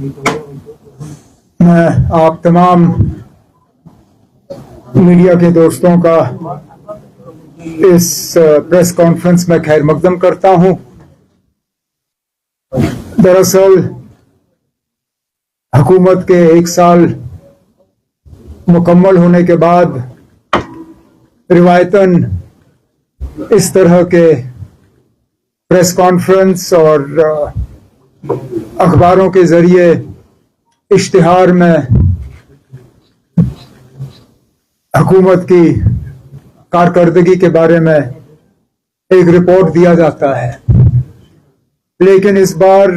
मैं आप तमाम मीडिया के दोस्तों का इस प्रेस कॉन्फ्रेंस में खैर मकदम करता हूं। दरअसल हुकूमत के 1 साल मुकम्मल होने के बाद रिवायतन इस तरह के प्रेस कॉन्फ्रेंस और अखबारों के जरिए इश्तिहार में हुकूमत की कारकर्दगी के बारे में एक रिपोर्ट दिया जाता है, लेकिन इस बार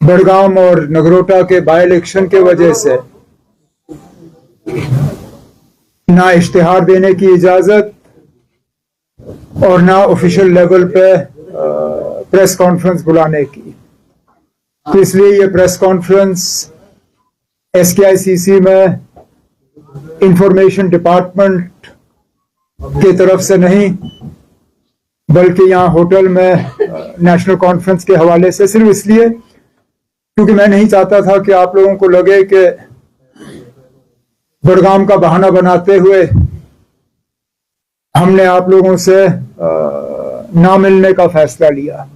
बड़गाम और नगरोटा के बाई इलेक्शन के वजह से ना इश्तिहार देने की इजाजत और ना ऑफिशियल लेवल पे प्रेस कॉन्फ्रेंस बुलाने की। तो इसलिए ये प्रेस कॉन्फ्रेंस SKICC में इंफॉर्मेशन डिपार्टमेंट की तरफ से नहीं, बल्कि यहाँ होटल में नेशनल कॉन्फ्रेंस के हवाले से, सिर्फ इसलिए क्योंकि मैं नहीं चाहता था कि आप लोगों को लगे कि बड़गाम का बहाना बनाते हुए हमने आप लोगों से ना मिलने का फैसला लिया।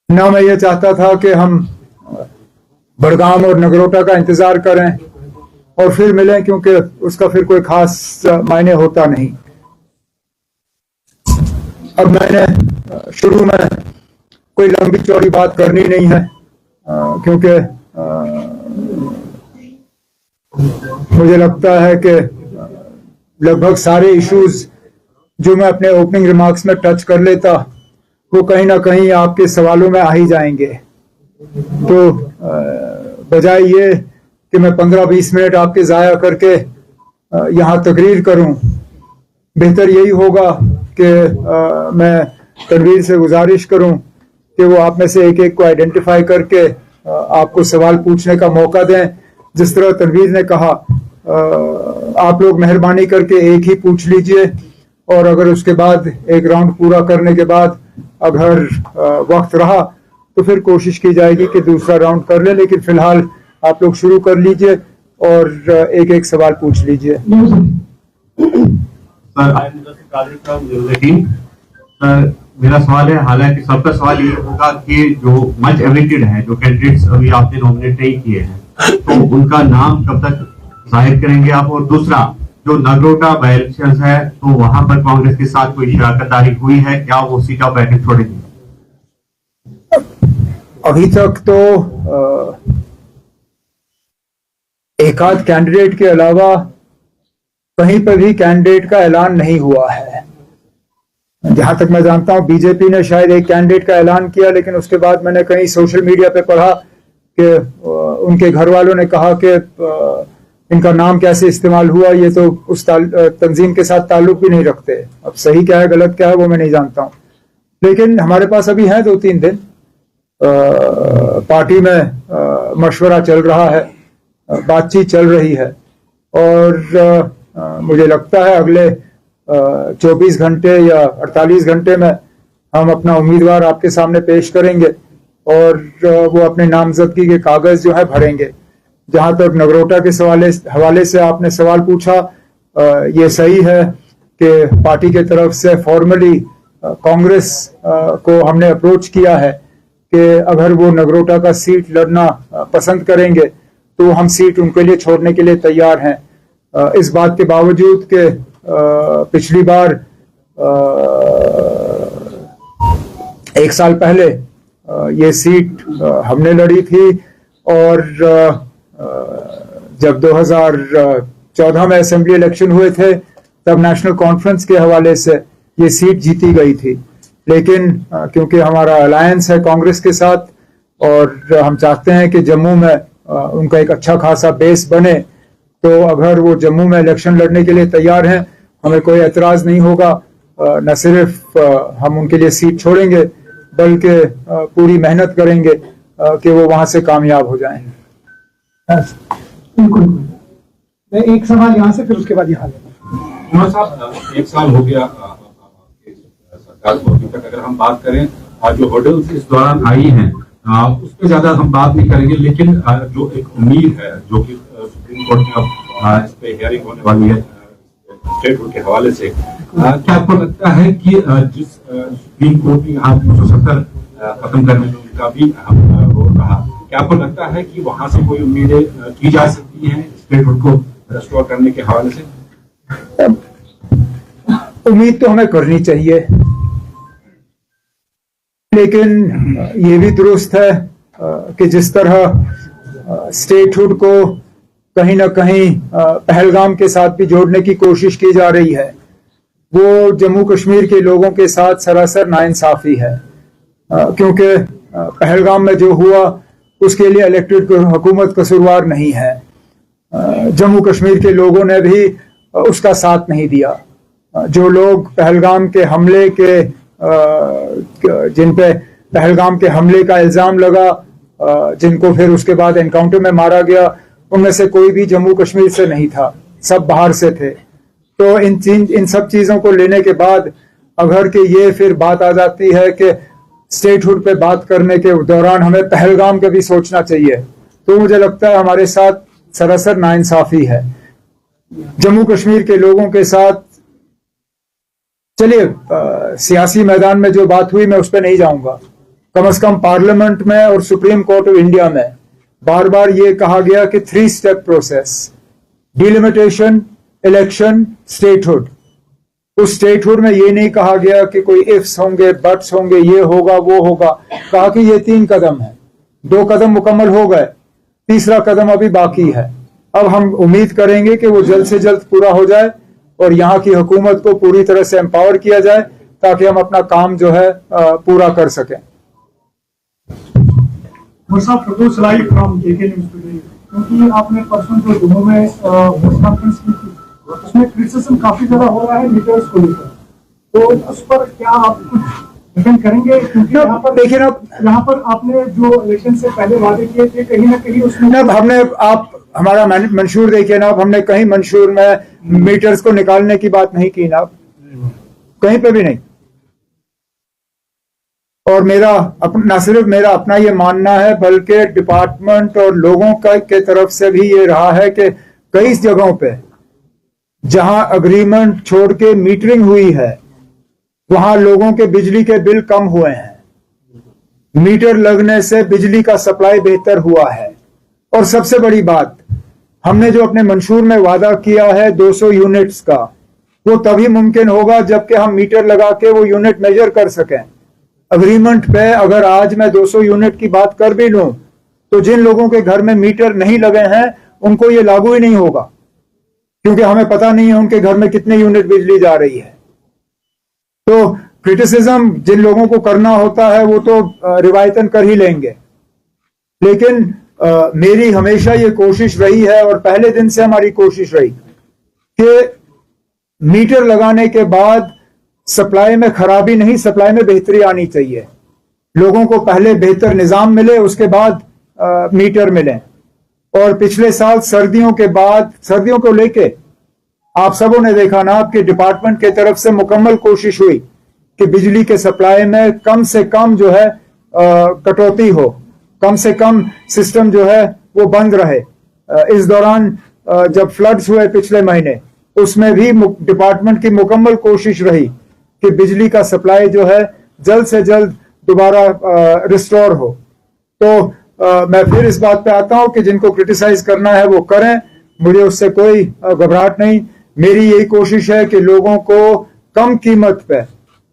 ना मैं ये चाहता था कि हम बड़गाम और नगरोटा का इंतजार करें और फिर मिलें, क्योंकि उसका फिर कोई खास मायने होता नहीं। अब मैंने शुरू में कोई लंबी चौड़ी बात करनी नहीं है, क्योंकि मुझे लगता है कि लगभग सारे इश्यूज जो मैं अपने ओपनिंग रिमार्क्स में टच कर लेता वो कहीं ना कहीं आपके सवालों में आ ही जाएंगे। तो बजाय ये कि मैं 15-20 मिनट आपके ज़ाया करके यहाँ तकरीर करूँ, बेहतर यही होगा कि मैं तनवीर से गुजारिश करूँ कि वो आप में से एक एक को आइडेंटिफाई करके आपको सवाल पूछने का मौका दें। जिस तरह तनवीर ने कहा, आप लोग मेहरबानी करके एक ही पूछ लीजिए, और अगर उसके बाद एक राउंड पूरा करने के बाद अगर वक्त रहा तो फिर कोशिश की जाएगी कि दूसरा राउंड कर ले, लेकिन फिलहाल आप लोग शुरू कर लीजिए और एक एक सवाल पूछ लीजिए। सर, मेरा सवाल है, हालांकि सबका सवाल ये होगा कि जो मच एवेटेड है, जो कैंडिडेट्स अभी आपने नॉमिनेट नहीं किए हैं, तो उनका नाम कब तक जाहिर करेंगे आप? और दूसरा, जो नगरोटा बाई इलेक्शन है, तो वहां पर कांग्रेस के साथ कोई शराकतदारी हुई है क्या? वो सीट ऑफ बैठक छोड़ेंगे? अभी तक तो एक आध कैंडिडेट के अलावा कहीं पर भी कैंडिडेट का ऐलान नहीं हुआ है। जहां तक मैं जानता हूं बीजेपी ने शायद एक कैंडिडेट का ऐलान किया, लेकिन उसके बाद मैंने कहीं सोशल मीडिया पे पढ़ा कि उनके घर वालों ने कहा कि इनका नाम कैसे इस्तेमाल हुआ, ये तो उस तंजीम के साथ ताल्लुक भी नहीं रखते। अब सही क्या है गलत क्या है वो मैं नहीं जानता हूं, लेकिन हमारे पास अभी है 2-3 दिन। पार्टी में मशवरा चल रहा है, बातचीत चल रही है, और मुझे लगता है अगले 24 घंटे या 48 घंटे में हम अपना उम्मीदवार आपके सामने पेश करेंगे और वो अपने नामजदगी के कागज जो है भरेंगे। जहां तक नगरोटा के हवाले से आपने सवाल पूछा, ये सही है कि पार्टी के तरफ से फॉर्मली कांग्रेस को हमने अप्रोच किया है कि अगर वो नगरोटा का सीट लड़ना पसंद करेंगे तो हम सीट उनके लिए छोड़ने के लिए तैयार हैं। इस बात के बावजूद कि पिछली बार 1 साल पहले ये सीट हमने लड़ी थी, और जब 2014 में असेंबली इलेक्शन हुए थे तब नेशनल कॉन्फ्रेंस के हवाले से ये सीट जीती गई थी। लेकिन क्योंकि हमारा अलायंस है कांग्रेस के साथ और हम चाहते हैं कि जम्मू में उनका एक अच्छा खासा बेस बने, तो अगर वो जम्मू में इलेक्शन लड़ने के लिए तैयार हैं हमें कोई एतराज नहीं होगा। न सिर्फ हम उनके लिए सीट छोड़ेंगे बल्कि पूरी मेहनत करेंगे कि वो वहां से कामयाब हो जाएं। बिल्कुल। मैं एक सवाल यहाँ से फिर उसके बाद यहाँ साहब, 1 साल हो गया सरकार को। अभी तक अगर हम बात करें जो हर्डल्स इस दौरान आई हैं, उस पर ज्यादा हम बात नहीं करेंगे, लेकिन जो एक उम्मीद है जो कि सुप्रीम कोर्ट में अब इस पे हियरिंग होने वाली है स्टेट रूल के हवाले से, क्या आपको लगता है कि जिस सुप्रीम कोर्ट ने यहाँ 270 खत्म करने का भी वो रहा, क्या आपको लगता है कि वहां से कोई उम्मीदें की जा सकती हैं स्टेट रूल को रेस्टोर करने के हवाले से? उम्मीद तो हमें करनी चाहिए, लेकिन ये भी दुरुस्त है कि जिस तरह स्टेटहुड को कहीं ना कहीं पहलगाम के साथ भी जोड़ने की कोशिश की जा रही है, वो जम्मू कश्मीर के लोगों के साथ सरासर नाइंसाफी है। क्योंकि पहलगाम में जो हुआ उसके लिए इलेक्टेड हुकूमत कसूरवार नहीं है। जम्मू कश्मीर के लोगों ने भी उसका साथ नहीं दिया। जो लोग पहलगाम के हमले के जिन पे पहलगाम के हमले का इल्जाम लगा, जिनको फिर उसके बाद एनकाउंटर में मारा गया, उनमें से कोई भी जम्मू कश्मीर से नहीं था, सब बाहर से थे। तो इन सब चीजों को लेने के बाद अगर कि ये फिर बात आ जाती है कि स्टेटहुड पे बात करने के दौरान हमें पहलगाम का भी सोचना चाहिए, तो मुझे लगता है हमारे साथ सरासर नाइंसाफी है। जम्मू कश्मीर के लोगों के साथ चलिए सियासी मैदान में जो बात हुई मैं उस पर नहीं जाऊंगा। कम से कम पार्लियामेंट में और सुप्रीम कोर्ट ऑफ इंडिया में बार बार ये कहा गया कि 3 step process, delimitation, election, statehood. उस स्टेटहुड में ये नहीं कहा गया कि कोई इफ्स होंगे, बट्स होंगे, ये होगा वो होगा। कहा कि ये 3 कदम है, 2 कदम मुकम्मल हो गए, तीसरा कदम अभी बाकी है। अब हम उम्मीद करेंगे कि वो जल्द से जल्द पूरा हो जाए और यहाँ की हुकूमत को पूरी तरह से एम्पावर किया जाए ताकि हम अपना काम जो है पूरा कर सकें। क्योंकि आपने परसों जो जम्मू में प्रेस कॉन्फ्रेंस की थी उसमें क्रिटिसिज्म काफी ज्यादा हो रहा है मीटर्स को लेकर, तो उस पर क्या आप कुछ डिफेंड करेंगे? क्योंकि यहाँ पर देखिए अब यहाँ पर आपने जो इलेक्शन से पहले वादे किए थे कहीं ना कहीं उसमें हमने आप हमारा मंशूर देखिए ना, अब हमने कहीं मंशूर में मीटर्स को निकालने की बात नहीं की ना, कहीं पे भी नहीं। और मेरा न सिर्फ मेरा अपना ये मानना है बल्कि डिपार्टमेंट और लोगों के तरफ से भी ये रहा है कि कई जगहों पे जहां अग्रीमेंट छोड़ के मीटरिंग हुई है वहां लोगों के बिजली के बिल कम हुए हैं। मीटर लगने से बिजली का सप्लाई बेहतर हुआ है। और सबसे बड़ी बात, हमने जो अपने मंशूर में वादा किया है 200 यूनिट्स का, वो तभी मुमकिन होगा जबकि हम मीटर लगा के वो यूनिट मेजर कर सकें। अग्रीमेंट पे अगर आज मैं 200 यूनिट की बात कर भी लूं तो जिन लोगों के घर में मीटर नहीं लगे हैं उनको ये लागू ही नहीं होगा, क्योंकि हमें पता नहीं है उनके घर में कितने यूनिट बिजली जा रही है। तो क्रिटिसिज्म जिन लोगों को करना होता है वो तो रिवायतन कर ही लेंगे, लेकिन मेरी हमेशा ये कोशिश रही है और पहले दिन से हमारी कोशिश रही कि मीटर लगाने के बाद सप्लाई में खराबी नहीं, सप्लाई में बेहतरी आनी चाहिए। लोगों को पहले बेहतर निजाम मिले, उसके बाद मीटर मिले। और पिछले साल सर्दियों के बाद, सर्दियों को लेके आप सबों ने देखा ना, आपके डिपार्टमेंट की तरफ से मुकम्मल कोशिश हुई कि बिजली के सप्लाई में कम से कम जो है कटौती हो, कम से कम सिस्टम जो है वो बंद रहे। इस दौरान जब फ्लड्स हुए पिछले महीने, उसमें भी डिपार्टमेंट की मुकम्मल कोशिश रही कि बिजली का सप्लाई जो है जल्द से जल्द दोबारा रिस्टोर हो। तो मैं फिर इस बात पे आता हूं कि जिनको क्रिटिसाइज करना है वो करें, मुझे उससे कोई घबराहट नहीं। मेरी यही कोशिश है कि लोगों को कम कीमत पे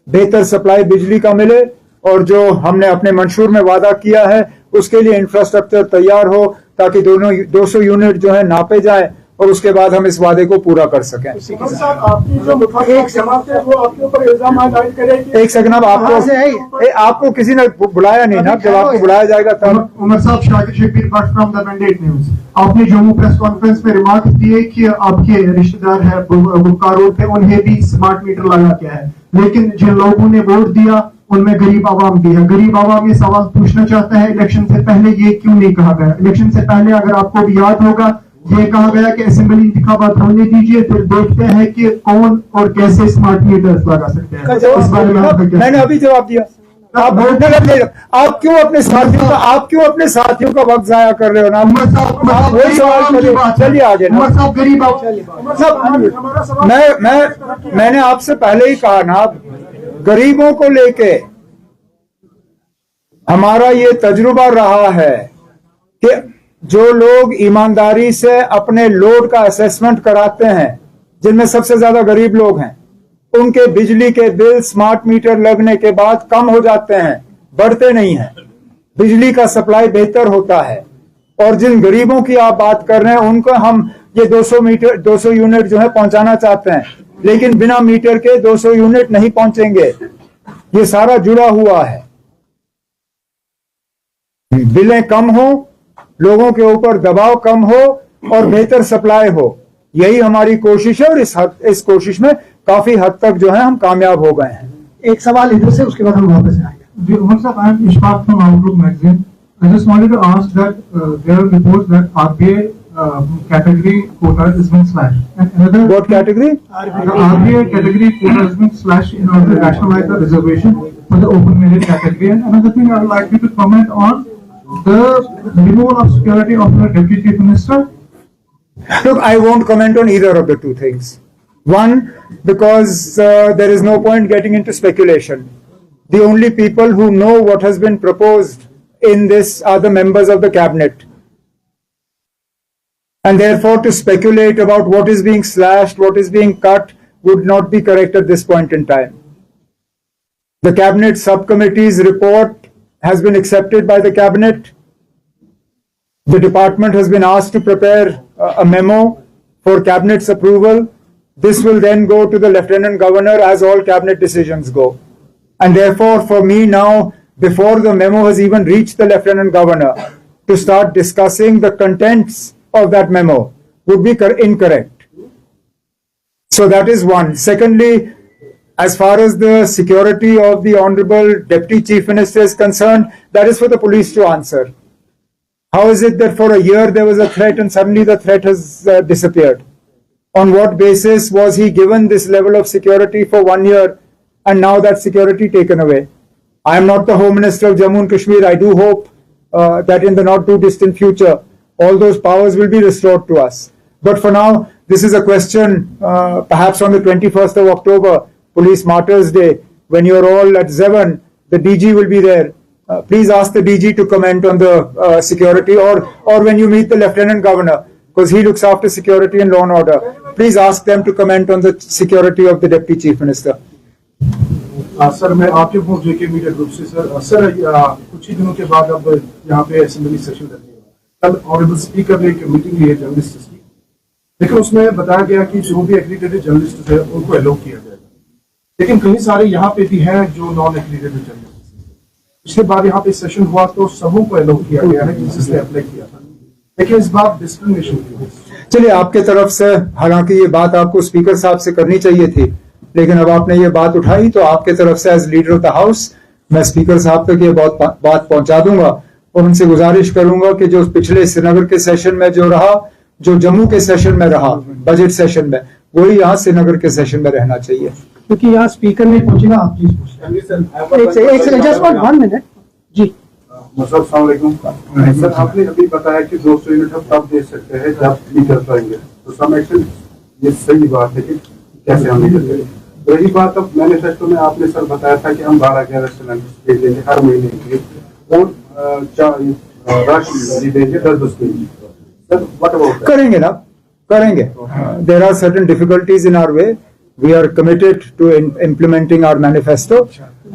बेहतर सप्लाई बिजली का मिले और जो हमने अपने मंशूर में वादा किया है उसके लिए इंफ्रास्ट्रक्चर तैयार हो ताकि दोनों 200 यूनिट जो है नापे जाए और उसके बाद हम इस वादे को पूरा कर सकें। आपकी जो एक जमात है वो आपके ऊपर इल्जाम आयद करेगी। एक सेकंड, आपको किसी ने बुलाया नहीं ना, जब आपको बुलाया जाएगा तब। उमर साहब, Shakir Shabir Bhat from the mandate news. आपने जम्मू प्रेस कॉन्फ्रेंस में रिमार्क दिए कि आपके रिश्तेदार है बुखार रोड पे, उन्हें भी स्मार्ट मीटर लगा के है, लेकिन जिन लोगों ने वोट दिया उनमें गरीब आवाम भी है। गरीब आवाम ये सवाल पूछना चाहता है, इलेक्शन से पहले ये क्यों नहीं कहा गया? इलेक्शन से पहले अगर आपको भी याद होगा ये कहा गया कि असेंबली इंतखाबात होने दीजिए, फिर देखते हैं कि कौन और कैसे स्मार्ट मीटर्स लगा सकते हैं। इस बारे में मैंने अभी जवाब दिया। आप बोलने लगे, आप क्यों अपने साथियों का वक्त जाया कर रहे हो ना? आप वही सवाल करिए, चलिए आगे ना। गरीब मैंने आपसे पहले ही कहा ना, गरीबों को लेके हमारा ये तजुर्बा रहा है कि जो लोग ईमानदारी से अपने लोड का असेसमेंट कराते हैं, जिनमें सबसे ज्यादा गरीब लोग हैं, उनके बिजली के बिल स्मार्ट मीटर लगने के बाद कम हो जाते हैं, बढ़ते नहीं हैं। बिजली का सप्लाई बेहतर होता है। और जिन गरीबों की आप बात कर रहे हैं, उनको हम ये 200 यूनिट जो है पहुंचाना चाहते हैं, लेकिन बिना मीटर के 200 यूनिट नहीं पहुंचेंगे। ये सारा जुड़ा हुआ है। बिलें कम हो, लोगों के ऊपर दबाव कम हो और बेहतर सप्लाई हो, यही हमारी कोशिश है। और इस कोशिश में काफी हद तक जो है हम कामयाब हो गए हैं। एक सवाल इधर से, उसके बाद हम वापस आएंगे। I am Ishfaq from Outlook magazine. I just wanted to ask that there are reports that RBI category quota is being slashed. And another, What category? the RBI category quota has been slashed in order to rationalize the reservation for the open merit category. And another thing I would like you to comment on the removal of security of the Deputy Chief Minister. Look, I won't comment on either of the two things. One, because there is no point getting into speculation. The only people who know what has been proposed in this are the members of the cabinet. And therefore, to speculate about what is being slashed, what is being cut, would not be correct at this point in time. The cabinet subcommittee's report has been accepted by the cabinet. The department has been asked to prepare a memo for cabinet's approval. This will then go to the Lieutenant Governor, as all cabinet decisions go. And therefore, for me now, before the memo has even reached the Lieutenant Governor, to start discussing the contents of that memo would be incorrect. So that is one. Secondly, as far as the security of the Honorable Deputy Chief Minister is concerned, that is for the police to answer. How is it that for a year there was a threat and suddenly the threat has disappeared? On what basis was he given this level of security for 1 year and now that security taken away? I am not the Home Minister of Jammu and Kashmir. I do hope that in the not too distant future, all those powers will be restored to us. But for now, this is a question, perhaps on the 21st of October, Police Martyrs Day, when you're all at Zevan, the DG will be there. Please ask the DG to comment on the security, or when you meet the Lieutenant Governor, because he looks after security and law and order. Please ask them to comment on the security of the Deputy Chief Minister. Sir, मैं आपके हूँ जेके media group से। Sir कुछ ही दिनों के बाद अब यहाँ पे असेंबली सेशन लगने वाला है। कल ऑनरेबल स्पीकर ने एक मीटिंग ली है जर्नलिस्ट की, लेकिन उसमें बताया गया कि जो भी एक्रीडेटेड जर्नलिस्ट है उनको अलाउ किया जाएगा, लेकिन कई सारे यहाँ पे भी हैं जो नॉन एक्रीडेटेड जर्नलिस्ट। पिछले बार यहाँ पे सेशन हुआ तो सबों को अलाउ किया गया है जिसने अप्लाई किया था, लेकिन इस बार डिस्क्रिमिनेशन की। चलिए, आपके तरफ से हालांकि ये बात आपको स्पीकर साहब से करनी चाहिए थी, लेकिन अब आपने ये बात उठाई तो आपके तरफ से as leader of the house मैं स्पीकर साहब तक ये बात पहुंचा दूंगा और उनसे गुजारिश करूंगा कि जो पिछले श्रीनगर के सेशन में जो रहा, जो जम्मू के सेशन में रहा, बजट सेशन में, वही यहाँ श्रीनगर के सेशन में रहना चाहिए। क्योंकि यहाँ स्पीकर नहीं पहुंचेगा, आप प्लीज पूछिए। जस्ट फॉर 1 मिनट जी। सर, आपने अभी बताया कि 200 यूनिट हम तब दे सकते हैं जब मीटर पाएंगे, तो सम एक्सटेंट ये सही बात है कि कैसे हम मीटर करेंगे। रही बात, अब मैनिफेस्टो में आपने सर बताया था कि हम 12-11 सिलेंडर दे देंगे हर महीने के, और राशि देंगे 10-10 केजी। सर व्हाट अबाउट करेंगे ना, करेंगे। There are certain difficulties in our way. We are committed to implementing our manifesto.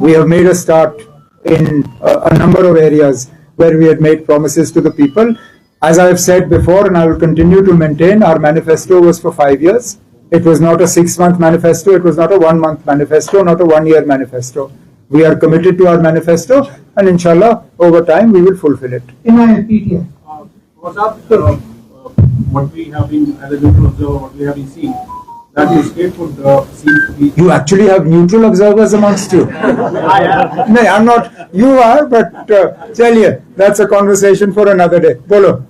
We have made a start in a number of areas where we had made promises to the people. As I have said before, and I will continue to maintain, our manifesto was for 5 years. It was not a 6-month manifesto. It was not a 1-month manifesto, not a 1-year manifesto. We are committed to our manifesto, and inshallah, over time, we will fulfill it. In my PTI. what we have been, as a neutral observer, what we have been seeing, that the state would seem to be. You actually have neutral observers amongst you. No, I'm not. You are, but chaliye, that's a conversation for another day. Bolo.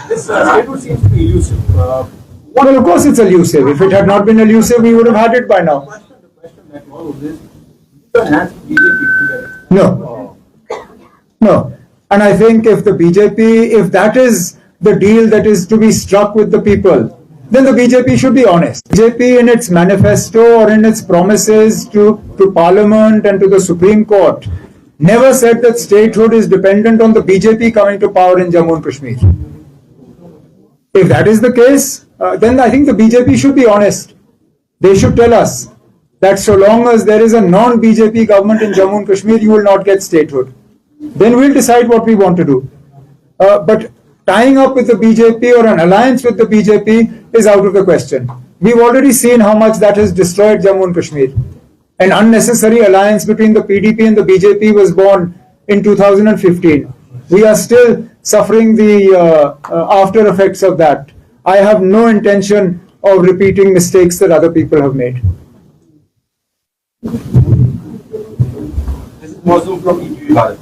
This state would seem to be elusive. Well, of course it's elusive. If it had not been elusive, we would have had it by now. The question that follows is, the hands of BJP together. No. No. And I think if the BJP, if that is the deal that is to be struck with the people, then the BJP should be honest. BJP in its manifesto or in its promises to Parliament and to the Supreme Court never said that statehood is dependent on the BJP coming to power in Jammu and Kashmir. If that is the case, then I think the BJP should be honest. They should tell us that so long as there is a non-BJP government in Jammu and Kashmir, you will not get statehood. Then we'll decide what we want to do. But tying up with the BJP or an alliance with the BJP is out of the question. We've already seen how much that has destroyed Jammu and Kashmir. An unnecessary alliance between the PDP and the BJP was born in 2015. We are still suffering the after effects of that. I have no intention of repeating mistakes that other people have made. This is Mausum from ETV Bharat.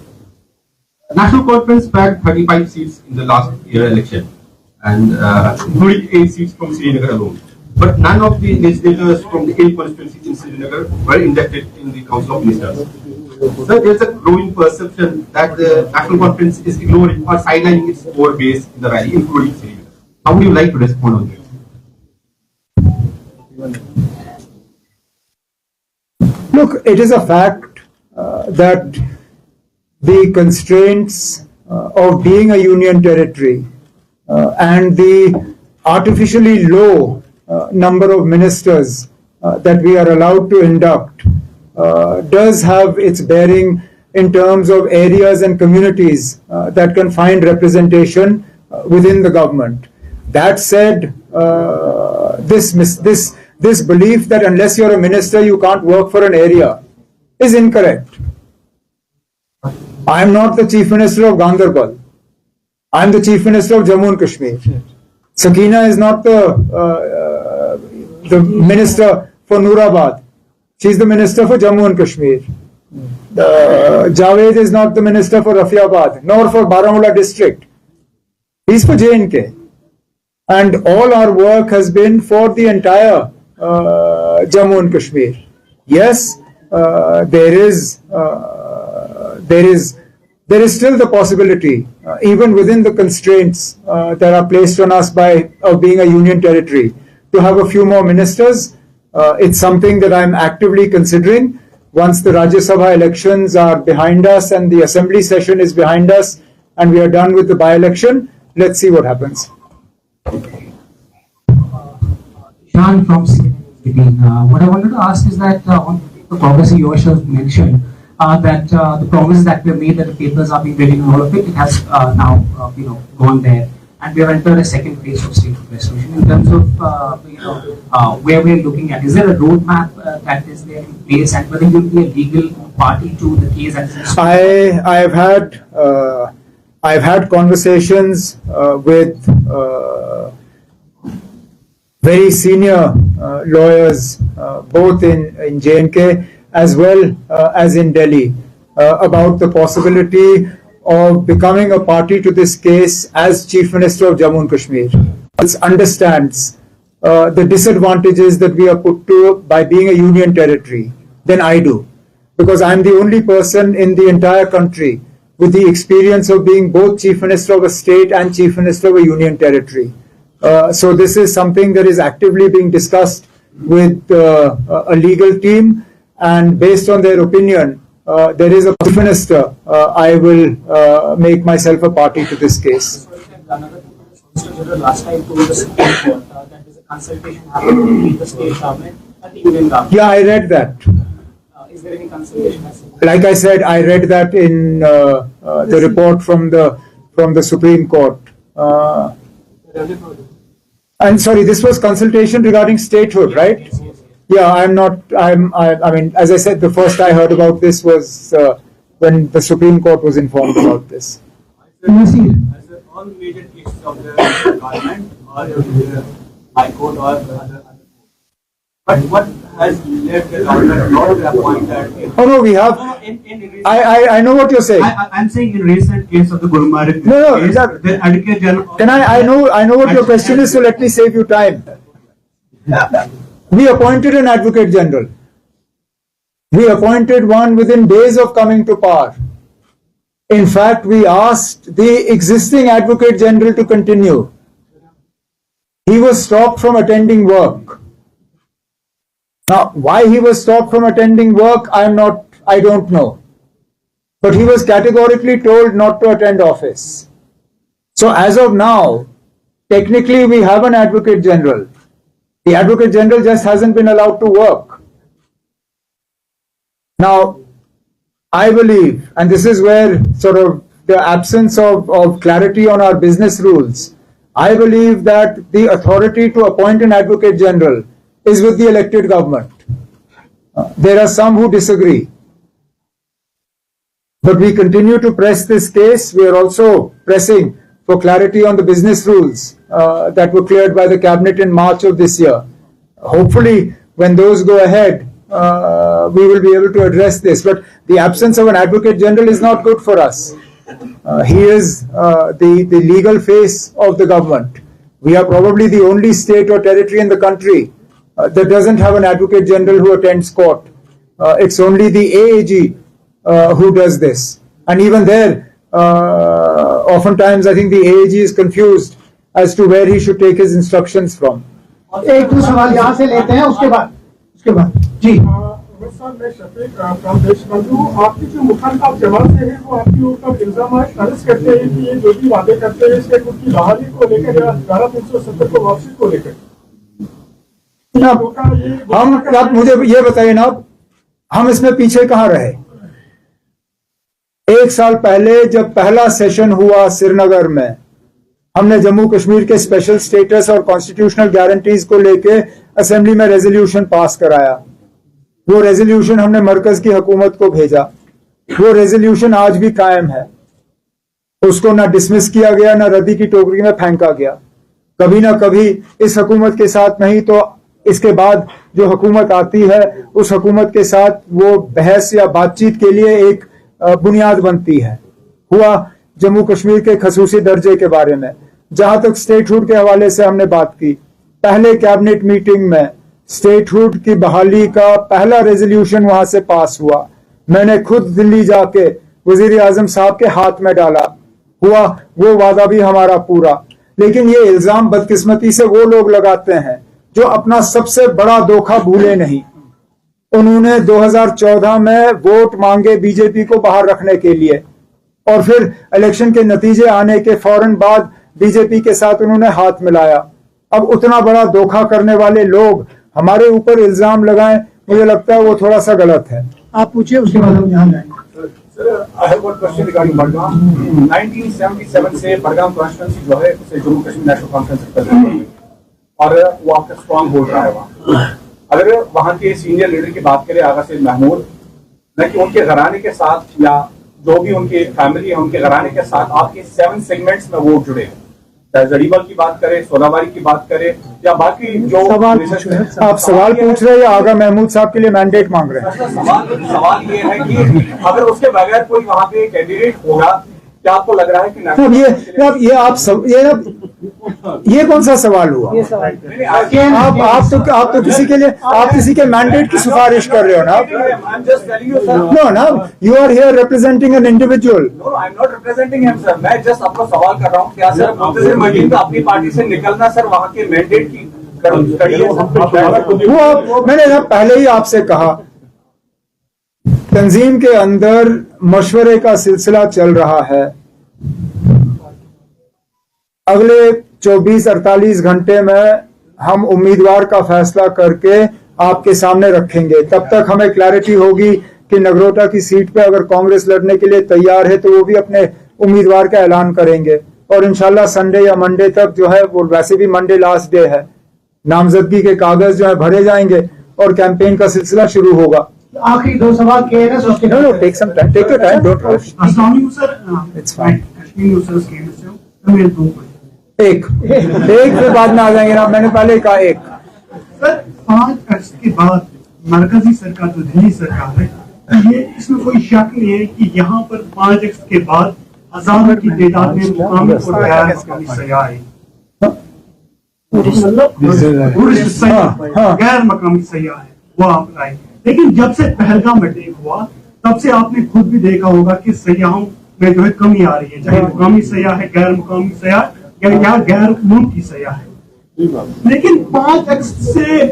National Conference bagged 35 seats in the last year election, and including 8 seats from Srinagar alone. But none of the legislators from the 8 constituencies in Srinagar were inducted in the Council of Ministers. So there's a growing perception that the National Conference is ignoring or sidelining its core base in the rally, including Srinagar. How would you like to respond on this? Look, it is a fact that the constraints of being a union territory and the artificially low number of ministers that we are allowed to induct does have its bearing in terms of areas and communities that can find representation within the government. That said, this belief that unless you're a minister you can't work for an area is incorrect. I am not the Chief Minister of Ganderbal. I am the Chief Minister of Jammu and Kashmir. Sakina is not the Minister for Noorabad. She is the Minister for Jammu and Kashmir. Javed is not the Minister for Rafiabad, nor for Baramulla district. He is for J&K. And all our work has been for the entire Jammu and Kashmir. Yes, there is still the possibility, even within the constraints that are placed on us by being a union territory, to have a few more ministers. It's something that I'm actively considering. Once the Rajya Sabha elections are behind us and the assembly session is behind us and we are done with the by-election, let's see what happens. Sean from CNN. What I wanted to ask is that on the progress you yourself mentioned that the promises that were made, that the papers are being ready and all of it, it has now gone there, and we have entered a second phase of state restoration. In terms of where we are looking at, is there a roadmap that is there in place, and whether you will be a legal party to the case? I've had conversations with very senior lawyers, both in J&K as well as in Delhi, about the possibility of becoming a party to this case as Chief Minister of Jammu and Kashmir. It understands the disadvantages that we are put to by being a union territory than I do, because I'm the only person in the entire country with the experience of being both Chief Minister of a state and Chief Minister of a union territory. So this is something that is actively being discussed with a legal team, and based on their opinion, there is a Chief Minister. I will make myself a party to this case. Another thing that the Solicitor General last time told the Supreme Court that there is a consultation happening between the state government and the union government. Yeah, I read that. Is there any consultation? Like I said, I read that in the report from the Supreme Court. And sorry, this was consultation regarding statehood, right? Yeah, I mean, as I said, the first I heard about this was when the Supreme Court was informed about this. As all major cases of the government or the High Court or other courts. But what has led the government not to appoint that? Oh no, we have. I know what you're saying. I'm saying in recent case of the Gulmarg case, the Advocate General. Can I know what your question is, so let me save you time. We appointed an Advocate General. We appointed one within days of coming to power. In fact, we asked the existing Advocate General to continue. He was stopped from attending work. Now, why he was stopped from attending work, I don't know. But he was categorically told not to attend office. So as of now, technically we have an Advocate General. The Advocate General just hasn't been allowed to work. Now, I believe, and this is where sort of the absence of clarity on our business rules, I believe that the authority to appoint an Advocate General is with the elected government. There are some who disagree. But we continue to press this case. We are also pressing for clarity on the business rules that were cleared by the Cabinet in March of this year. Hopefully, when those go ahead, we will be able to address this. But the absence of an Advocate General is not good for us. He is the legal face of the government. We are probably the only state or territory in the country that doesn't have an Advocate General who attends court. It's only the AAG who does this. And even there, oftentimes I think the AAG is confused as to where he should take his instructions from. एक दो सवाल यहाँ से लेते हैं, उसके बाद जी मैं शफीक फ्रॉम देशबंधु, आपकी जो मुखालिफ जमात से है वो आपके ऊपर इल्जाम खारिज करते हैं कि ये जो भी वादे करते हैं इसके कुछ की बहाली को लेकर या 11,370 को वापसी को लेकर। हम आप मुझे ये बताइए ना, हम इसमें पीछे कहाँ रहे? एक साल पहले जब पहला सेशन हुआ श्रीनगर में, हमने जम्मू कश्मीर के स्पेशल स्टेटस और कॉन्स्टिट्यूशनल गारंटीज को लेके असेंबली में रेजोल्यूशन पास कराया। वो रेजोल्यूशन हमने मरकज की हुकूमत को भेजा। वो रेजोल्यूशन आज भी कायम है। उसको ना डिसमिस किया गया, ना रद्दी की टोकरी में फेंका गया। कभी ना कभी इस हुकूमत के साथ नहीं तो इसके बाद जो हुकूमत आती है उस हुकूमत के साथ वो बहस या बातचीत के लिए एक बुनियाद बनती है। हुआ जम्मू कश्मीर के खसूसी दर्जे के बारे में, जहां तक स्टेटहुड के हवाले से हमने बात की, पहले कैबिनेट मीटिंग में स्टेटहुड की बहाली का पहला रेजोल्यूशन वहां से पास हुआ। मैंने खुद दिल्ली जाके वजीर आजम साहब के हाथ में डाला। हुआ वो वादा भी हमारा पूरा। लेकिन ये इल्जाम बदकिस्मती से वो लोग लगाते हैं जो अपना सबसे बड़ा धोखा भूले नहीं। उन्होंने 2014 में वोट मांगे बीजेपी को बाहर रखने के लिए और फिर इलेक्शन के नतीजे आने के फौरन बाद बीजेपी के साथ उन्होंने हाथ मिलाया। अब उतना बड़ा धोखा करने वाले लोग हमारे ऊपर इल्जाम लगाएं, मुझे लगता है वो थोड़ा सा गलत है। आप पूछिए, उसके बाद हम यहाँ जाएंगे। Sir, I have one question regarding Budgam. 1977 से बडगाम कॉन्स्टिट्यूंसी जो है उसे Jammu Kashmir national conference represent की और वो आपका स्ट्रॉन्ग होल्ड रहा है वहाँ। अगर वहाँ के सीनियर लीडर की बात करें आगा सैयद महमूद, न कि उनके घराने के साथ या जो भी उनकी फैमिली है उनके घराने के साथ आपके 7 सेगमेंट्स में वोट जुड़े हैं। जड़ीबल की बात करें, सोनावारी की बात करें या बाकी जो आप सवाल पूछ रहे हैं या आगा महमूद साहब के लिए मैंडेट मांग रहे हैं? सवाल ये है कि अगर उसके बगैर कोई वहाँ पे कैंडिडेट होगा, क्या आपको लग रहा है कि ये कौन सा सवाल हुआ? आप तो किसी के मैंडेट की सिफारिश कर रहे हो ना? नो ना, you are here representing an individual. No, I am not representing him sir. मैं जस्ट आपको सवाल कर रहा हूँ, क्या सर मुंतजिर मजीद का अपनी पार्टी से निकलना सर वहाँ के मैंडेट की कड़ी है? मैंने ना पहले ही आपसे कहा, तंजीम के अंदर मशवरे का सिलसिला चल रहा है। अगले 24-48 घंटे में हम उम्मीदवार का फैसला करके आपके सामने रखेंगे। तब तक हमें क्लैरिटी होगी कि नगरोटा की सीट पे अगर कांग्रेस लड़ने के लिए तैयार है तो वो भी अपने उम्मीदवार का ऐलान करेंगे और इंशाल्लाह संडे या मंडे तक जो है, वो वैसे भी मंडे लास्ट डे है, नामजदगी के कागज जो है भरे जाएंगे और कैंपेन का सिलसिला शुरू होगा। आखिरी 2 सवाल किए हैं, सोचते No, take some time. Take your time. Don't rush. It's fine. एक फिर बाद में आ जाएंगे ना। मैंने पहले कहा एक। सर, 5 अगस्त के बाद मरकजी सरकार जो दिल्ली सरकार है, ये इसमें कोई शक नहीं है कि यहाँ पर 5 अगस्त के बाद हजारों की तादाद में मुकामी और गैर मकामी सयाह आए। गैर मकामी सयाह है वो आप लाए। लेकिन जब से पहलगाम अटैक हुआ तब से आपने खुद भी देखा होगा कि सयाहों में जो है कमी आ रही है, चाहे मुकामी सयाह है, गैर मुकामी सयाह या गैर मुल्की सयाह है। लेकिन 5 अगस्त से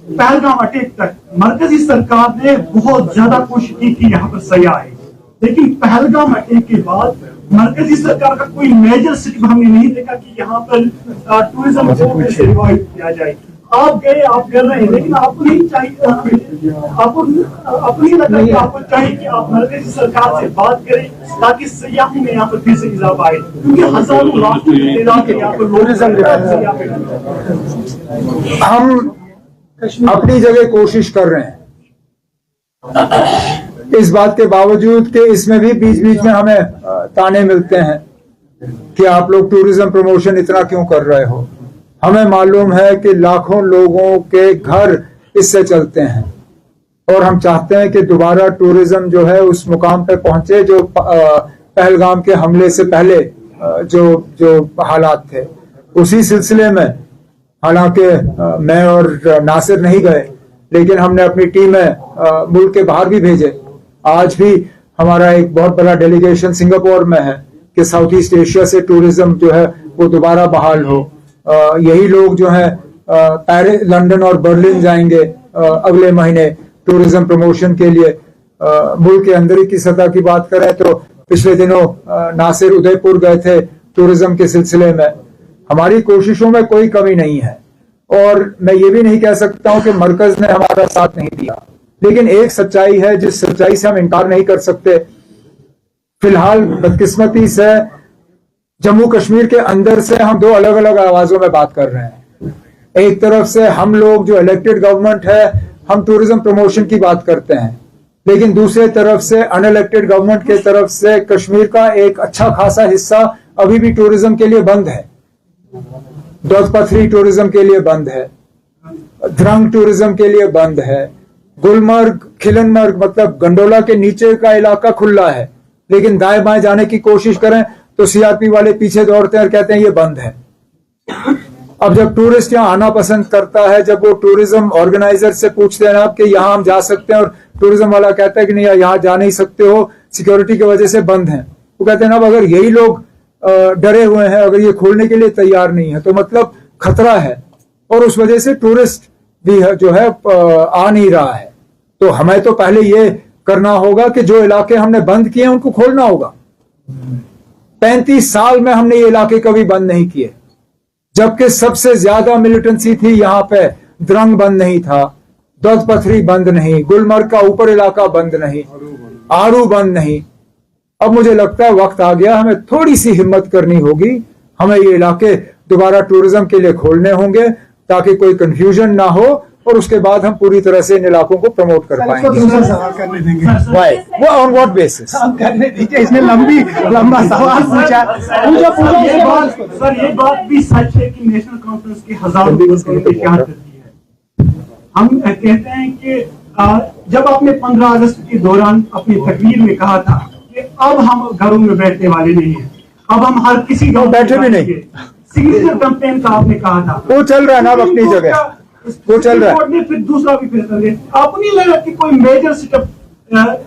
पहलगाम अटैक तक मरकजी सरकार ने बहुत ज्यादा कोशिश की थी यहाँ पर सयाह है, लेकिन पहलगाम अटैक के बाद मरकजी सरकार का कोई मेजर स्टेप हमने नहीं देखा कि यहाँ पर टूरिज्म को से रिवाइव किया जाए। आप गए, आप कर रहे हैं, लेकिन आपको नहीं चाहिए, आपको नहीं लगता कि आपको चाहिए कि आप मरकजी सरकार से बात करें ताकि सयाहों में यहाँ पर फिर से इजाफा आए, क्योंकि हजारों लाखों यहाँ पर लोग हम अपनी जगह कोशिश कर रहे हैं, इस बात के बावजूद कि इसमें भी बीच बीच में हमें ताने मिलते हैं कि आप लोग टूरिज्म प्रमोशन इतना क्यों कर रहे हो। हमें मालूम है कि लाखों लोगों के घर इससे चलते हैं और हम चाहते हैं कि दोबारा टूरिज्म जो है उस मुकाम पे पहुंचे जो पहलगाम के हमले से पहले जो हालात थे। उसी सिलसिले में हालांकि मैं और नासिर नहीं गए, लेकिन हमने अपनी टीमें मुल्क के बाहर भी भेजे। आज भी हमारा एक बहुत बड़ा डेलीगेशन सिंगापुर में है कि साउथ ईस्ट एशिया से टूरिज्म जो है वो दोबारा बहाल हो। यही लोग जो है पेरिस, लंदन और बर्लिन जाएंगे अगले महीने टूरिज्म प्रमोशन के लिए। मुल्क के अंदर की सतह की बात करें तो पिछले दिनों नासिर उदयपुर गए थे टूरिज्म के सिलसिले में। हमारी कोशिशों में कोई कमी नहीं है और मैं ये भी नहीं कह सकता हूं कि मरकज ने हमारा साथ नहीं दिया, लेकिन एक सच्चाई है जिस सच्चाई से हम इनकार नहीं कर सकते। फिलहाल बदकिस्मती से जम्मू कश्मीर के अंदर से हम दो अलग अलग आवाजों में बात कर रहे हैं। एक तरफ से हम लोग जो इलेक्टेड गवर्नमेंट है हम टूरिज्म प्रमोशन की बात करते हैं, लेकिन दूसरे तरफ से अनइलेक्टेड गवर्नमेंट के तरफ से कश्मीर का एक अच्छा खासा हिस्सा अभी भी टूरिज्म के लिए बंद है। दौलतपथरी टूरिज्म के लिए बंद है, द्रंग टूरिज्म के लिए बंद है, गुलमर्ग, खिलनमर्ग मतलब गंडोला के नीचे का इलाका खुला है, लेकिन दाएं बाएं जाने की कोशिश करें तो सीआरपी वाले पीछे दौड़ते हैं और कहते हैं ये बंद है। अब जब टूरिस्ट यहाँ आना पसंद करता है, जब वो टूरिज्म ऑर्गेनाइजर से पूछते हैं ना कि यहाँ हम जा सकते हैं, और टूरिज्म वाला कहता है कि नहीं यहाँ जा नहीं सकते हो, सिक्योरिटी की वजह से बंद है, वो कहते हैं ना अगर यही लोग डरे हुए हैं, अगर ये खोलने के लिए तैयार नहीं है तो मतलब खतरा है, और उस वजह से टूरिस्ट भी जो है आ नहीं रहा है। तो हमें तो पहले ये करना होगा कि जो इलाके हमने बंद किए उनको खोलना होगा। 35 साल में हमने ये इलाके कभी बंद नहीं किए, जबकि सबसे ज्यादा मिलिटेंसी थी यहाँ पे। द्रंग बंद नहीं था, दौलतपथरी बंद नहीं, गुलमर्ग का ऊपर इलाका बंद नहीं, आरू बंद नहीं। अब मुझे लगता है वक्त आ गया, हमें थोड़ी सी हिम्मत करनी होगी, हमें ये इलाके दोबारा टूरिज्म के लिए खोलने होंगे ताकि कोई कंफ्यूजन ना हो, और उसके बाद हम पूरी तरह से इन इलाकों को प्रमोट कर पाएंगे। दूसरा सवाल करने देंगे वो ऑन व्हाट बेसिस? करने दीजिए, इसने लंबा सवाल पूछा। सर ये बात भी सच है कि नेशनल कॉन्फ्रेंस की हजारों क्या करती है। हम कहते हैं कि जब आपने 15 अगस्त के दौरान अपनी तकरीर में कहा था कि अब हम घरों में बैठने वाले नहीं है, अब हम हर किसी गांव बैठे भी नहीं, सिग्नेचर कैंपेन का आपने कहा था, वो चल रहा है ना अब अपनी जगह, वो चल रहा है। फिर दूसरा भी फैसला ले, आपको नहीं लगा कि कोई मेजर स्टेप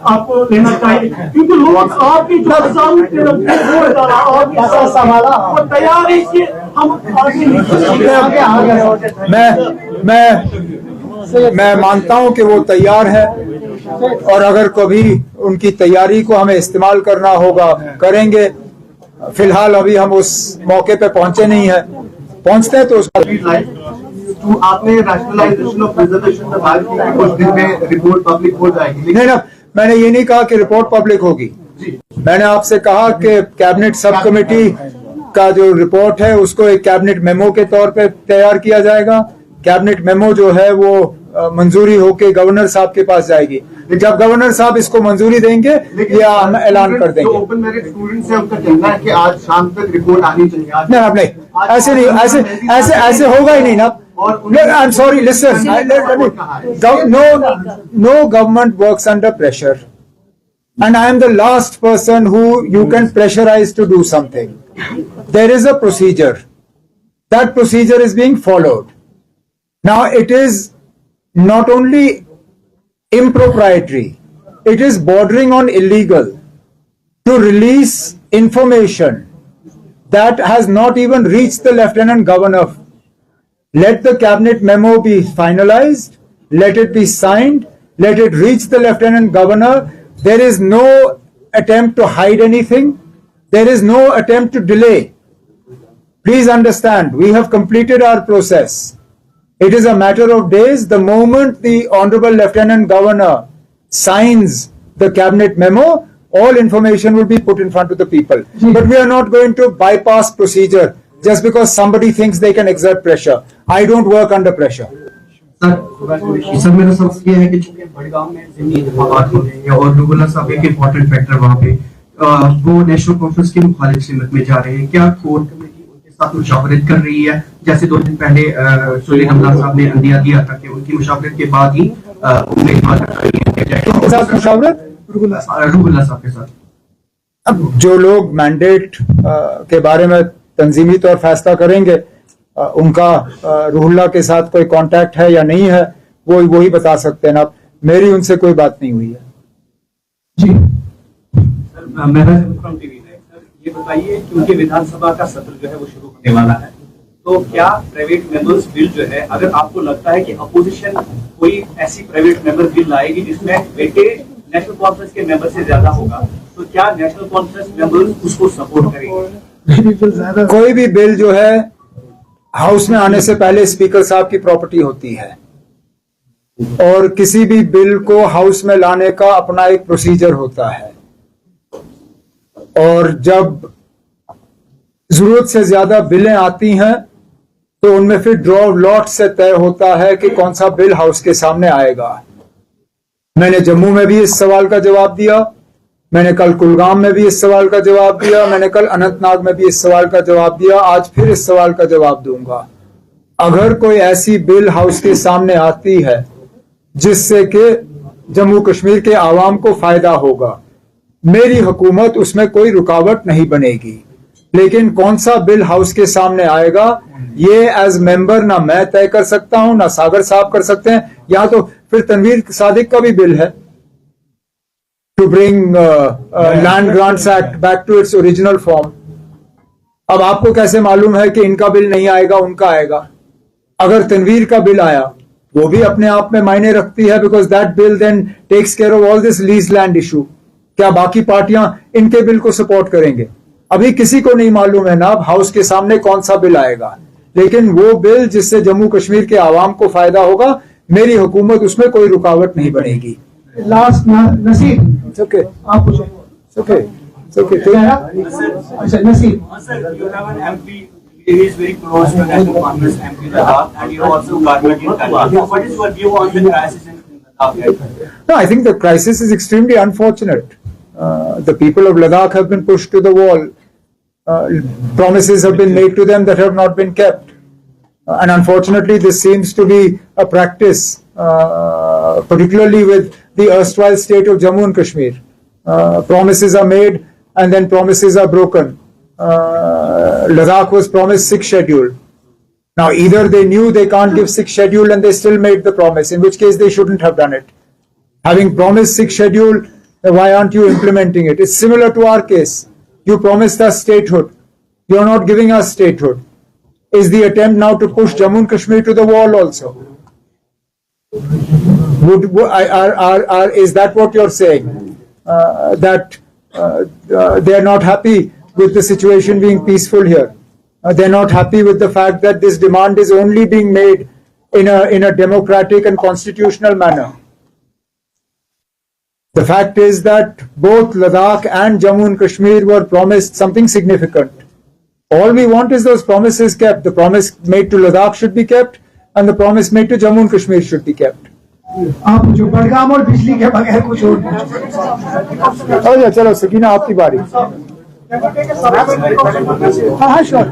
आपको लेना चाहिए, क्योंकि लोग आपकी जो तैयार है कि हम मैं मानता हूं कि वो तैयार है, और अगर कभी उनकी तैयारी को हमें इस्तेमाल करना होगा करेंगे। फिलहाल अभी हम उस मौके पे पहुंचे नहीं है, पहुंचते हैं तो उसका आपने रैशनलाइजेशन ऑफ रिजर्वेशन में बात की कि कुछ दिन में रिपोर्ट पब्लिक हो जाएगी। नहीं ना, मैंने ये नहीं कहा कि रिपोर्ट पब्लिक होगी। मैंने आपसे कहा कि कैबिनेट सब कमेटी का जो रिपोर्ट है उसको एक कैबिनेट मेमो के तौर पे तैयार किया जाएगा। कैबिनेट मेमो जो है वो मंजूरी होके गवर्नर साहब के पास जाएगी। जब गवर्नर साहब इसको मंजूरी देंगे या हम ऐलान कर देंगे। ओपन मेरिट स्टूडेंट्स है उनका कहना है कि आज शाम तक रिपोर्ट आनी चाहिए। नहीं, ऐसे नहीं, ऐसे होगा ही नहीं ना। I'm sorry, listen. No government works under pressure, and I am the last person who you can pressurize to do something. There is a procedure. That procedure is being followed. Now, it is not only impropriety. It is bordering on illegal to release information that has not even reached the Lieutenant Governor. Let the cabinet memo be finalized, let it be signed, let it reach the Lieutenant Governor. There is no attempt to hide anything. There is no attempt to delay. Please understand, we have completed our process. It is a matter of days. The moment the Honorable Lieutenant Governor signs the cabinet memo, all information will be put in front of the people. But we are not going to bypass procedure just because somebody thinks they can exert pressure. I don't work under pressure. Sir मेरा सवाल ये है कि चूंकि बड़गांव में ज़मीनी इंतखाबात हो रहे हैं और रुगुला साहब एक इम्पोर्टेंट फैक्टर वहाँ पे वो नेशनल कॉन्फ्रेंस की मुखालिफ सिमत में जा रहे हैं, क्या कोर कमेटी उनके साथ मुशावरत कर रही है? जैसे 2 दिन पहले सुहेल हमला साहब ने अंदिया दिया था कि उनकी मुशावरत के बाद ही उम्मीदवार रुगुला साहब के साथ। अब जो लोग मैंडेट के बारे में तंजीमी तौर फैसला करेंगे, उनका रुहुल्ला के साथ कोई कांटेक्ट है या नहीं है, वो ही बता सकते हैं। अब मेरी उनसे कोई बात नहीं हुई है। जी सर, मेरा फ्रॉम टीवी है सर, ये बताइए क्योंकि विधानसभा का सत्र जो है वो शुरू होने वाला है, तो क्या प्राइवेट मेंबर्स बिल जो है, अगर आपको लगता है कि अपोजिशन कोई ऐसी प्राइवेट मेंबर बिल लाएगी जिसमें वेटेज नेशनल कॉन्फ्रेंस के मेंबर से ज्यादा होगा, तो क्या नेशनल कॉन्फ्रेंस मेंबर्स उसको सपोर्ट करेंगे? कोई भी बिल जो है हाउस में आने से पहले स्पीकर साहब की प्रॉपर्टी होती है और किसी भी बिल को हाउस में लाने का अपना एक प्रोसीजर होता है, और जब जरूरत से ज्यादा बिलें आती हैं तो उनमें फिर ड्रॉ लॉट से तय होता है कि कौन सा बिल हाउस के सामने आएगा। मैंने जम्मू में भी इस सवाल का जवाब दिया, मैंने कल कुलगाम में भी इस सवाल का जवाब दिया, मैंने कल अनंतनाग में भी इस सवाल का जवाब दिया, आज फिर इस सवाल का जवाब दूंगा। अगर कोई ऐसी बिल हाउस के सामने आती है जिससे कि जम्मू कश्मीर के आवाम को फायदा होगा, मेरी हुकूमत उसमें कोई रुकावट नहीं बनेगी। लेकिन कौन सा बिल हाउस के सामने आएगा ये एज मेंबर ना मैं तय कर सकता हूं, ना सागर साहब कर सकते हैं। यहां तो फिर तनवीर सादिक का भी बिल है to bring land grants act back to its original form. अब आपको कैसे मालूम है कि इनका बिल नहीं आएगा, उनका आएगा? अगर तनवीर का बिल आया वो भी अपने आप में मायने रखती है, because that bill then takes care of all this lease land issue. क्या बाकी पार्टियां इनके बिल को सपोर्ट करेंगे? अभी किसी को नहीं मालूम है ना अब हाउस के सामने कौन सा बिल आएगा, लेकिन वो बिल जिससे जम्मू कश्मीर के आवाम को फायदा होगा, मेरी हुकूमत उसमें कोई रुकावट नहीं बनेगी। लास्ट नसीब, okay. आप पूछो। Okay. Okay. अच्छा नसीब, Sir, you have an MP. He is very close to National Congress MP Ladakh, and you also garnered in Kashmir. What is your view on the crisis in Ladakh? No, I think the crisis is extremely unfortunate. The people of Ladakh have been pushed to the wall. Promises have been made to them that have not been kept. And unfortunately, this seems to be a practice, particularly with the erstwhile state of Jammu and Kashmir. Promises are made and then promises are broken. Ladakh was promised 6th schedule. Now, either they knew they can't give 6th schedule and they still made the promise, in which case they shouldn't have done it. Having promised 6th schedule, why aren't you implementing it? It's similar to our case. You promised us statehood. You're not giving us statehood. Is the attempt now to push Jammu and Kashmir to the wall also? Is that what you're saying? That they're not happy with the situation being peaceful here. They're not happy with the fact that this demand is only being made in a democratic and constitutional manner. The fact is that both Ladakh and Jammu and Kashmir were promised something significant. All we want is those promises kept. The promise made to Ladakh should be kept, and the promise made to Jammu and Kashmir should be kept. आप पूछो। बड़गाम और बिजली के बगैर कुछ और अच्छा चलो सकीना आपकी बारी। हाँ श्योर,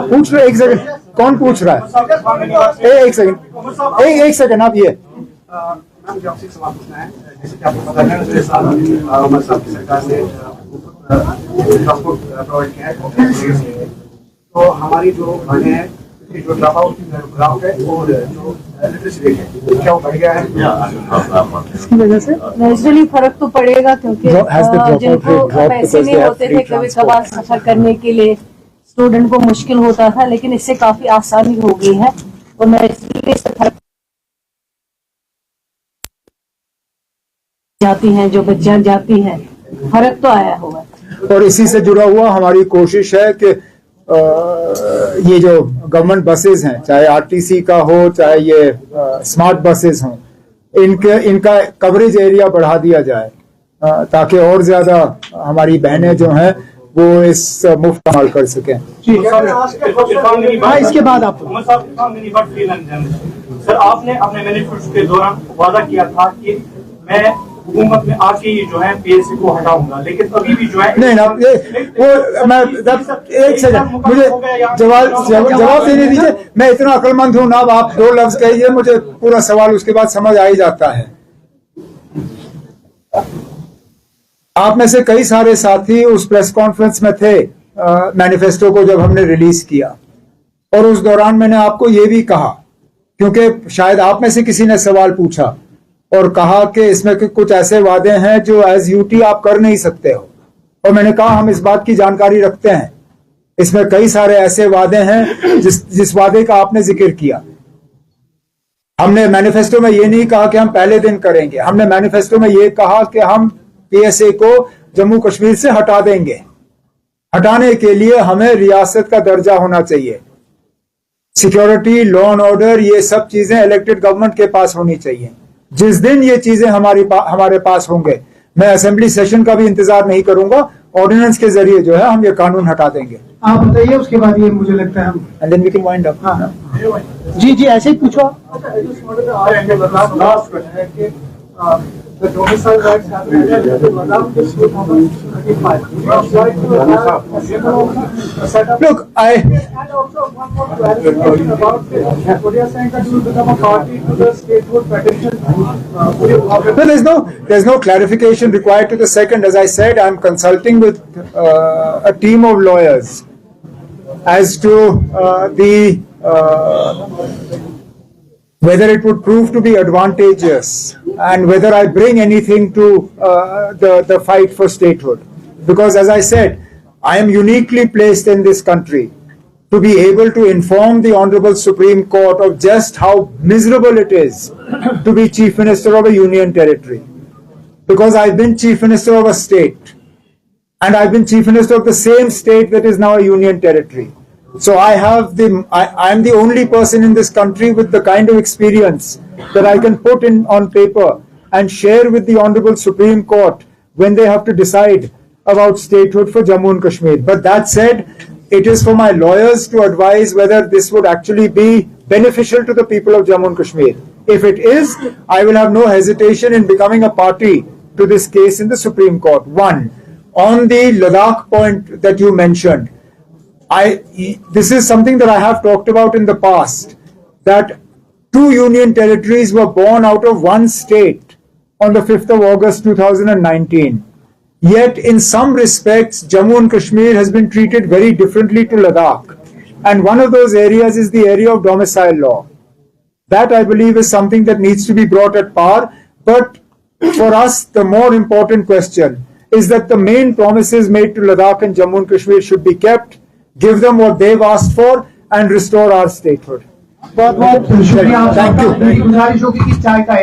पूछ लो। एक सेकंड, कौन पूछ रहा है? एक सेकंड आप ये मुझे आपसे एक सवाल पूछना है। जैसे कि आपको पता है पिछले साल हमारे साहब की सरकार ने ट्रांसपोर्ट प्रोवाइड किया है, तो हमारी जो बहनें हैं कि जो ड्रॉपआउट ग्राफ है और जो लिटरेसी रेट है क्या वो बढ़ गया है? इसकी वजह से नेचुरली फर्क तो पड़ेगा क्योंकि Has the dropout जिनको rate dropped पैसे because नहीं they have होते free थे कभी transport? कभार सफर करने के लिए स्टूडेंट को मुश्किल होता था, लेकिन इससे काफी आसानी हो गई है और नेचुरली इससे फर्क जाती हैं, जो बच्चियां जाती हैं, फर्क तो आया होगा। और इसी से जुड़ा हुआ हमारी कोशिश है कि ये जो गवर्नमेंट बसेस हैं, चाहे आरटीसी का हो चाहे ये स्मार्ट बसेस हों, इनका कवरेज एरिया बढ़ा दिया जाए ताकि और ज्यादा हमारी बहनें जो हैं वो इस मुफ्त इस्तेमाल कर सकें। हाँ, इसके बाद आप सर आपने अपने मैनिफेस्टो के दौरान वादा किया था कि मैं हुकूमत में आके ही जो है पीएससी को हटाऊंगा, लेकिन अभी भी जो है नहीं ना वो मैं एक सेकंड मुझे जवाब देने दीजिए। मैं इतना अक्लमंद हूं ना, आप दो लफ्ज कहिए, मुझे पूरा सवाल उसके बाद समझ आ ही जाता है। आप में से कई सारे साथी उस प्रेस कॉन्फ्रेंस में थे मैनिफेस्टो को जब हमने रिलीज किया, और उस दौरान मैंने आपको ये भी कहा, क्योंकि शायद आप में से किसी ने सवाल पूछा और कहा कि इसमें कुछ ऐसे वादे हैं जो एज यूटी आप कर नहीं सकते हो, और मैंने कहा हम इस बात की जानकारी रखते हैं। इसमें कई सारे ऐसे वादे हैं जिस वादे का आपने जिक्र किया। हमने मैनिफेस्टो में ये नहीं कहा कि हम पहले दिन करेंगे, हमने मैनिफेस्टो में ये कहा कि हम पीएसए को जम्मू कश्मीर से हटा देंगे। हटाने के लिए हमें रियासत का दर्जा होना चाहिए, सिक्योरिटी, लॉ एंड ऑर्डर, ये सब चीजें इलेक्टेड गवर्नमेंट के पास होनी चाहिए। जिस दिन ये चीजें हमारे पास होंगे, मैं असेंबली सेशन का भी इंतजार नहीं करूंगा, ऑर्डिनेंस के जरिए जो है हम ये कानून हटा देंगे। आप बताइए, उसके बाद ये मुझे लगता है हम and then we can wind up. जी ऐसे ही पूछो। लास्ट क्वेश्चन है कि the domicile rights have been Ladakh is 2035. Look, And also one more clarification about what you are saying that you will become a party to the statehood petition. no, there's no clarification required to the second. As I said, I'm consulting with a team of lawyers as to whether it would prove to be advantageous and whether I bring anything to the fight for statehood. Because as I said, I am uniquely placed in this country to be able to inform the Honorable Supreme Court of just how miserable it is to be Chief Minister of a Union Territory. Because I've been Chief Minister of a state, and I've been Chief Minister of the same state that is now a Union Territory. So I am the only person in this country with the kind of experience that I can put on paper and share with the Honorable Supreme Court when they have to decide about statehood for Jammu and Kashmir. But that said, it is for my lawyers to advise whether this would actually be beneficial to the people of Jammu and Kashmir. If it is, I will have no hesitation in becoming a party to this case in the Supreme Court. One, on the Ladakh point that you mentioned, this is something that I have talked about in the past, that 2 union territories were born out of one state on the 5th of August 2019. Yet in some respects, Jammu and Kashmir has been treated very differently to Ladakh. And one of those areas is the area of domicile law. That, I believe, is something that needs to be brought at par. But for us, the more important question is that the main promises made to Ladakh and Jammu and Kashmir should be kept, give them what they've asked for, and restore our statehood. बहुत बहुत शुक्रिया। Thank you. गुजारिश होगी कि चाय का